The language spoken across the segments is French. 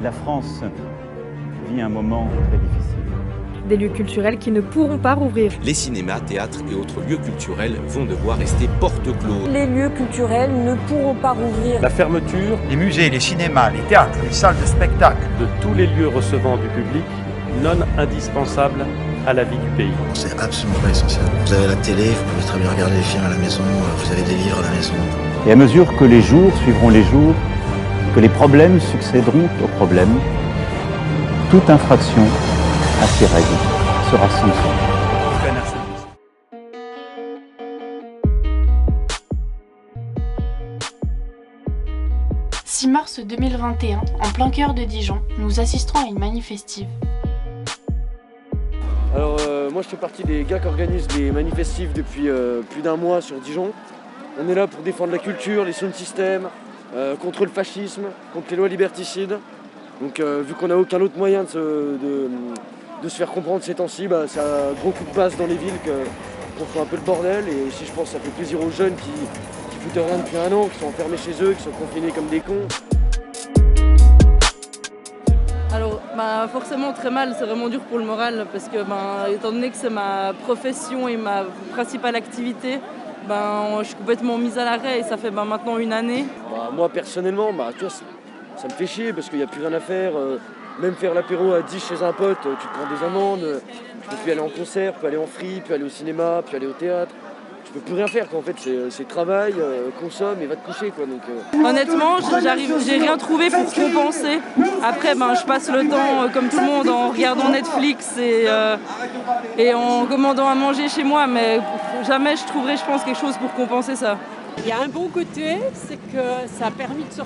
La France vit un moment très difficile. Des lieux culturels qui ne pourront pas rouvrir. Les cinémas, théâtres et autres lieux culturels vont devoir rester porte close. Les lieux culturels ne pourront pas rouvrir. La fermeture les musées, les cinémas, les théâtres, les salles de spectacle de tous les lieux recevant du public non indispensables à la vie du pays. C'est absolument pas essentiel. Vous avez la télé, vous pouvez très bien regarder les films à la maison, vous avez des livres à la maison. Et à mesure que les jours suivront les jours, que les problèmes succéderont aux problèmes, toute infraction à ces règles sera sanctionnée. 6 mars 2021, en plein cœur de Dijon, nous assisterons à une manifestive. Alors moi je fais partie des gars qui organisent des manifestives depuis plus d'un mois sur Dijon. On est là pour défendre la culture, les sound systems, contre le fascisme, contre les lois liberticides. Donc vu qu'on n'a aucun autre moyen de se faire comprendre ces temps-ci, c'est un gros coup de basse dans les villes qu'on fait un peu le bordel. Et si je pense que ça fait plaisir aux jeunes qui foutent rien depuis un an, qui sont enfermés chez eux, qui sont confinés comme des cons. Alors forcément très mal, c'est vraiment dur pour le moral parce que étant donné que c'est ma profession et ma principale activité, je suis complètement mise à l'arrêt et ça fait maintenant une année. Moi personnellement, tu vois, ça me fait chier parce qu'il n'y a plus rien à faire. Même faire l'apéro à 10 chez un pote, tu te prends des amendes, tu peux plus aller en concert, plus aller en free, plus aller au cinéma, plus aller au théâtre. Tu peux plus rien faire quoi. En fait c'est travail, consomme et va te coucher quoi. Donc, Honnêtement, j'ai rien trouvé pour compenser. Après je passe le temps comme tout le monde en regardant Netflix et en commandant à manger chez moi, mais jamais je trouverai, je pense, quelque chose pour compenser ça. Il y a un bon côté, c'est que ça a permis de se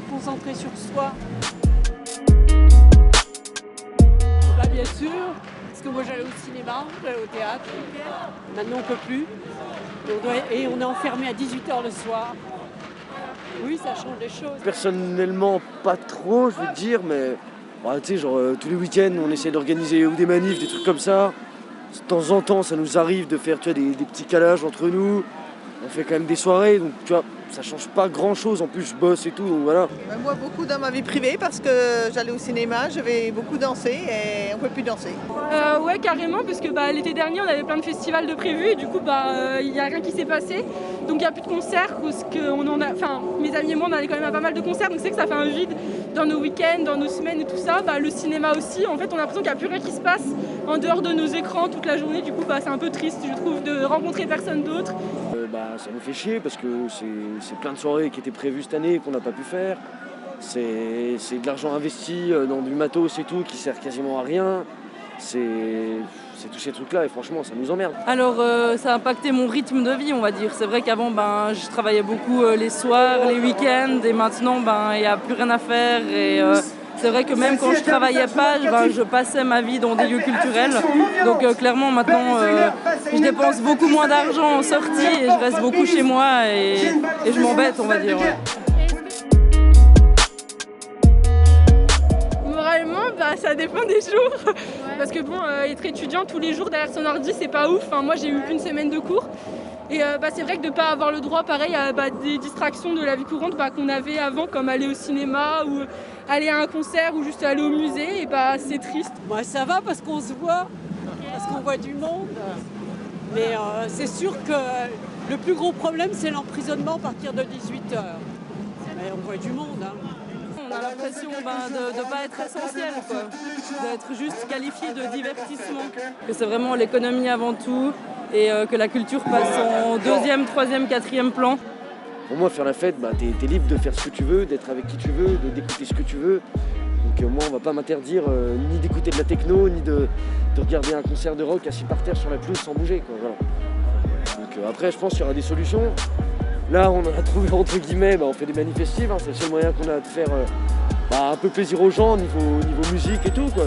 concentrer sur soi. Bien sûr, parce que moi j'allais au cinéma, j'allais au théâtre, maintenant on ne peut plus. Et on est enfermé à 18h le soir. Oui, ça change les choses. Personnellement, pas trop, je veux te dire, mais tu sais, tous les week-ends, on essaie d'organiser ou des manifs, des trucs comme ça. De temps en temps, ça nous arrive de faire des petits calages entre nous. On fait quand même des soirées, donc tu vois, ça change pas grand-chose. En plus, je bosse et tout, donc voilà. Moi, beaucoup dans ma vie privée, parce que j'allais au cinéma, je vais beaucoup danser et on peut plus danser. Ouais, carrément, parce que l'été dernier, on avait plein de festivals de prévus et du coup, il n'y a rien qui s'est passé. Donc, il n'y a plus de concerts, parce que mes amis et moi, on allait quand même à pas mal de concerts, donc c'est que ça fait un vide dans nos week-ends, dans nos semaines et tout ça. Le cinéma aussi, en fait, on a l'impression qu'il n'y a plus rien qui se passe en dehors de nos écrans toute la journée. Du coup, c'est un peu triste, je trouve, de rencontrer personne d'autre. Ça nous fait chier parce que c'est plein de soirées qui étaient prévues cette année et qu'on n'a pas pu faire. C'est de l'argent investi dans du matos et tout qui sert quasiment à rien. C'est tous ces trucs-là et franchement, ça nous emmerde. Alors, ça a impacté mon rythme de vie, on va dire. C'est vrai qu'avant, je travaillais beaucoup les soirs, les week-ends et maintenant, il n'y a plus rien à faire. Et, c'est vrai que même quand je travaillais pas, je passais ma vie dans des lieux culturels. Donc clairement maintenant, je dépense beaucoup moins d'argent en sortie et je reste beaucoup chez moi et je m'embête, on va dire. Ouais. Moralement, ça dépend des jours. Parce que être étudiant tous les jours derrière son ordi, c'est pas ouf. Moi, j'ai eu qu'une semaine de cours. Et c'est vrai que de ne pas avoir le droit, pareil, à des distractions de la vie courante qu'on avait avant, comme aller au cinéma ou aller à un concert ou juste aller au musée, et c'est triste. Moi, ça va parce qu'on se voit, parce qu'on voit du monde. Mais c'est sûr que le plus gros problème, c'est l'emprisonnement à partir de 18h. Mais on voit du monde. On a l'impression de ne pas être essentiel, d'être juste qualifié de divertissement. Que c'est vraiment l'économie avant tout et que la culture passe en deuxième, troisième, quatrième plan. Pour moi, faire la fête, t'es libre de faire ce que tu veux, d'être avec qui tu veux, d'écouter ce que tu veux. Donc moi, on va pas m'interdire ni d'écouter de la techno, ni de regarder un concert de rock assis par terre sur la pelouse sans bouger, quoi. Voilà. Donc après, je pense qu'il y aura des solutions. Là, on en a trouvé entre guillemets, on fait des manifestives, c'est le seul moyen qu'on a de faire un peu plaisir aux gens niveau musique et tout, quoi.